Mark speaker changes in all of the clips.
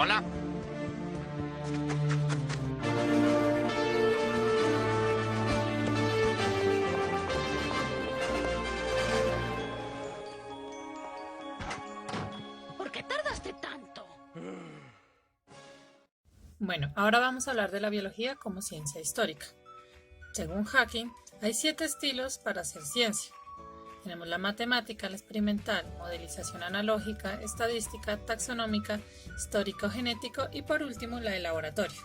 Speaker 1: Hola.
Speaker 2: ¿Por qué tardaste tanto?
Speaker 3: Bueno, ahora vamos a hablar de la biología como ciencia histórica. Según Hawking, hay 7 estilos para hacer ciencia. Tenemos la matemática, la experimental, modelización analógica, estadística, taxonómica, histórico genético y por último la de laboratorio.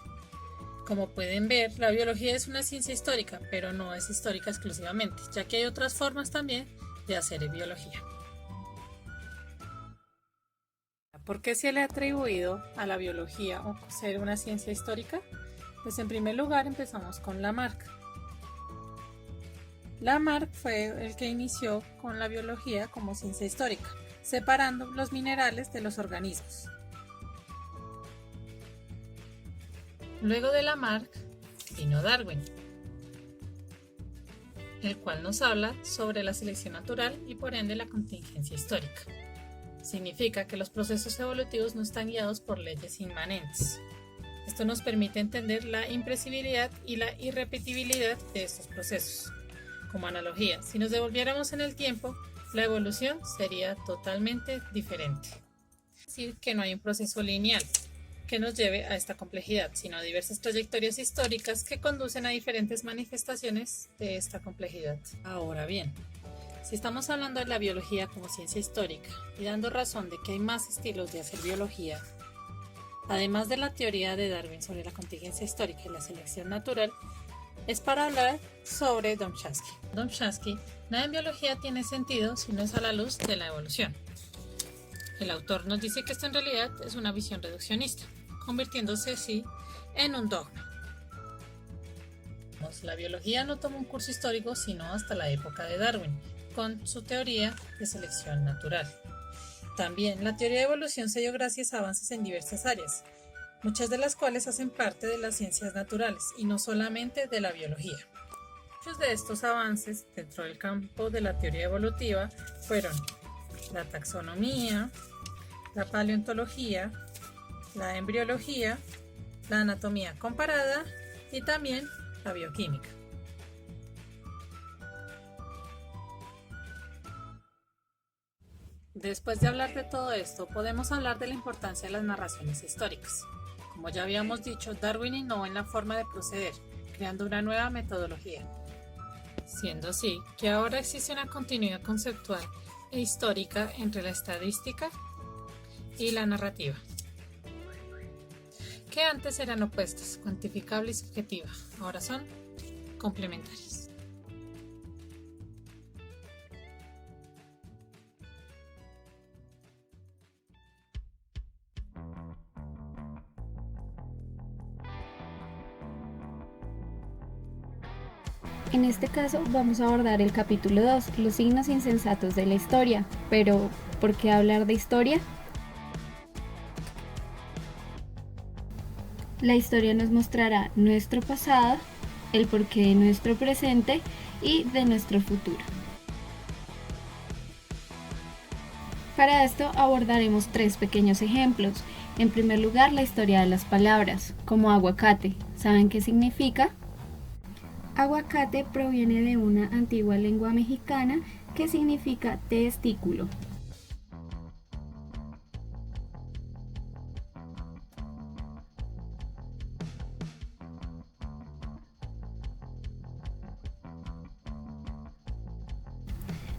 Speaker 3: Como pueden ver, la biología es una ciencia histórica, pero no es histórica exclusivamente, ya que hay otras formas también de hacer biología. ¿Por qué se le ha atribuido a la biología o ser una ciencia histórica? Pues en primer lugar empezamos con Lamarck. Lamarck fue el que inició con la biología como ciencia histórica, separando los minerales de los organismos. Luego de Lamarck vino Darwin, el cual nos habla sobre la selección natural y por ende la contingencia histórica. Significa que los procesos evolutivos no están guiados por leyes inmanentes. Esto nos permite entender la imprevisibilidad y la irrepetibilidad de estos procesos. Como analogía, si nos devolviéramos en el tiempo, la evolución sería totalmente diferente. Es decir, que no hay un proceso lineal que nos lleve a esta complejidad, sino diversas trayectorias históricas que conducen a diferentes manifestaciones de esta complejidad. Ahora bien, si estamos hablando de la biología como ciencia histórica y dando razón de que hay más estilos de hacer biología, además de la teoría de Darwin sobre la contingencia histórica y la selección natural, es para hablar sobre Don Chomsky. Don Chomsky, nada en biología tiene sentido si no es a la luz de la evolución. El autor nos dice que esto en realidad es una visión reduccionista, convirtiéndose así en un dogma. La biología no tomó un curso histórico sino hasta la época de Darwin, con su teoría de selección natural. También la teoría de evolución se dio gracias a avances en diversas áreas, muchas de las cuales hacen parte de las ciencias naturales y no solamente de la biología. Muchos de estos avances dentro del campo de la teoría evolutiva fueron la taxonomía, la paleontología, la embriología, la anatomía comparada y también la bioquímica. Después de hablar de todo esto, podemos hablar de la importancia de las narraciones históricas. Como ya habíamos dicho, Darwin innovó en la forma de proceder, creando una nueva metodología. Siendo así que ahora existe una continuidad conceptual e histórica entre la estadística y la narrativa, que antes eran opuestas, cuantificable y subjetiva, ahora son complementarias.
Speaker 4: En este caso vamos a abordar el capítulo 2, los signos insensatos de la historia. Pero, ¿por qué hablar de historia? La historia nos mostrará nuestro pasado, el porqué de nuestro presente y de nuestro futuro. Para esto abordaremos 3 pequeños ejemplos. En primer lugar, la historia de las palabras, como aguacate. ¿Saben qué significa? Aguacate proviene de una antigua lengua mexicana que significa testículo.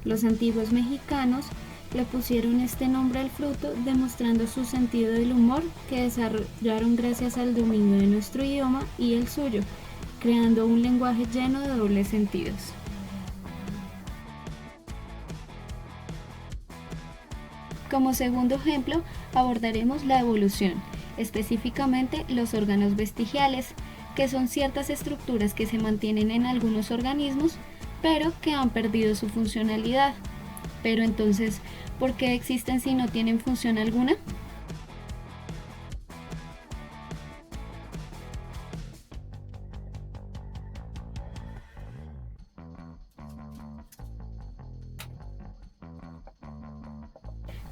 Speaker 4: Los antiguos mexicanos le pusieron este nombre al fruto, demostrando su sentido del humor que desarrollaron gracias al dominio de nuestro idioma y el suyo, creando un lenguaje lleno de dobles sentidos. Como segundo ejemplo, abordaremos la evolución, específicamente los órganos vestigiales, que son ciertas estructuras que se mantienen en algunos organismos, pero que han perdido su funcionalidad. Pero entonces, ¿por qué existen si no tienen función alguna?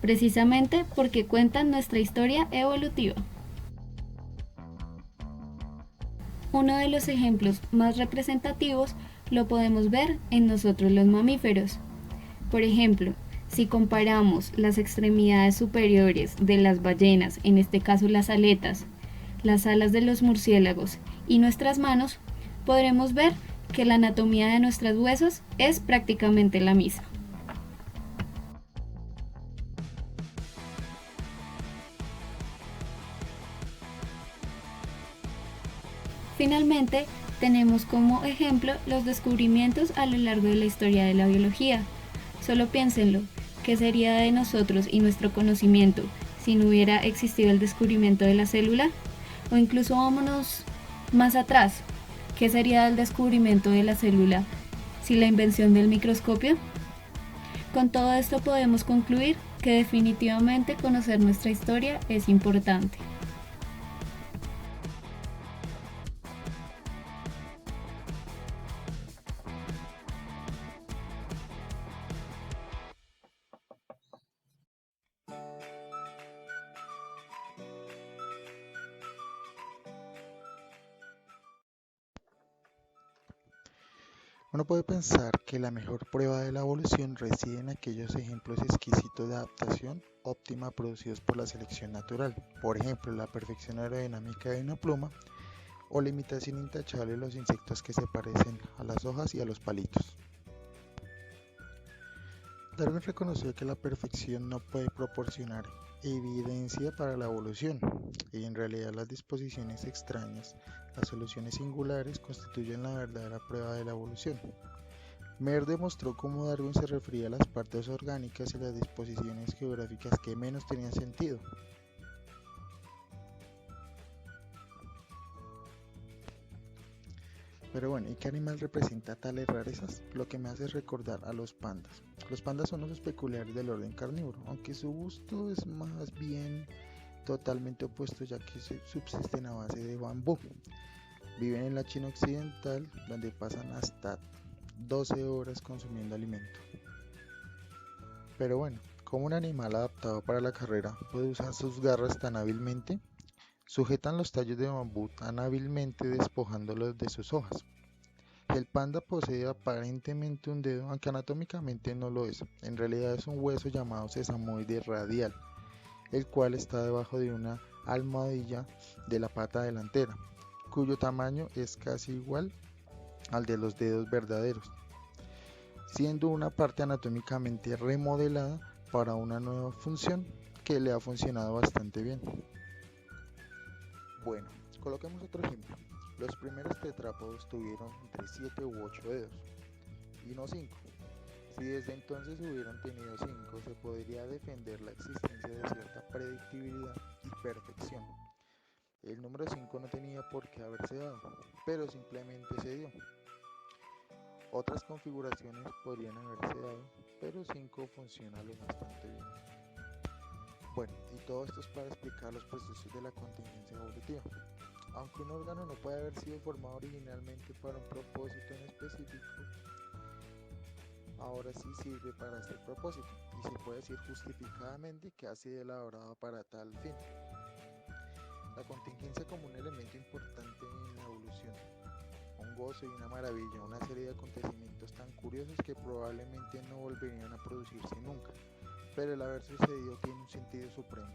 Speaker 4: Precisamente porque cuentan nuestra historia evolutiva. Uno de los ejemplos más representativos lo podemos ver en nosotros los mamíferos. Por ejemplo, si comparamos las extremidades superiores de las ballenas, en este caso las aletas, las alas de los murciélagos y nuestras manos, podremos ver que la anatomía de nuestros huesos es prácticamente la misma. Finalmente, tenemos como ejemplo los descubrimientos a lo largo de la historia de la biología. Solo piénsenlo, ¿qué sería de nosotros y nuestro conocimiento si no hubiera existido el descubrimiento de la célula? O incluso vámonos más atrás, ¿qué sería del descubrimiento de la célula sin la invención del microscopio? Con todo esto podemos concluir que definitivamente conocer nuestra historia es importante.
Speaker 5: Uno puede pensar que la mejor prueba de la evolución reside en aquellos ejemplos exquisitos de adaptación óptima producidos por la selección natural, por ejemplo, la perfección aerodinámica de una pluma o la imitación intachable de los insectos que se parecen a las hojas y a los palitos. Darwin reconoció que la perfección no puede proporcionar evidencia para la evolución, y en realidad las disposiciones extrañas, las soluciones singulares, constituyen la verdadera prueba de la evolución. Mer demostró cómo Darwin se refería a las partes orgánicas y las disposiciones geográficas que menos tenían sentido. Pero bueno, ¿y qué animal representa tales rarezas? Lo que me hace recordar a los pandas. Los pandas son los peculiares del orden carnívoro, aunque su gusto es más bien totalmente opuesto, ya que subsisten a base de bambú. Viven en la China occidental, donde pasan hasta 12 horas consumiendo alimento. Pero bueno, ¿cómo un animal adaptado para la carrera puede usar sus garras tan hábilmente? Sujetan los tallos de bambú tan hábilmente despojándolos de sus hojas. El panda posee aparentemente un dedo, aunque anatómicamente no lo es. En realidad es un hueso llamado sesamoide radial, el cual está debajo de una almohadilla de la pata delantera, cuyo tamaño es casi igual al de los dedos verdaderos, siendo una parte anatómicamente remodelada para una nueva función que le ha funcionado bastante bien. Bueno, coloquemos otro ejemplo. Los primeros tetrápodos tuvieron entre 7 u 8 dedos, y no 5. Si desde entonces hubieran tenido 5, se podría defender la existencia de cierta predictibilidad y perfección. El número 5 no tenía por qué haberse dado, pero simplemente se dio. Otras configuraciones podrían haberse dado, pero 5 funciona lo bastante bien. Bueno, y todo esto es para explicar los procesos de la contingencia evolutiva. Aunque un órgano no puede haber sido formado originalmente para un propósito en específico, ahora sí sirve para este propósito, y se puede decir justificadamente que ha sido elaborado para tal fin. La contingencia como un elemento importante en la evolución, un gozo y una maravilla, una serie de acontecimientos tan curiosos que probablemente no volverían a producirse nunca, pero el haber sucedido tiene un sentido supremo.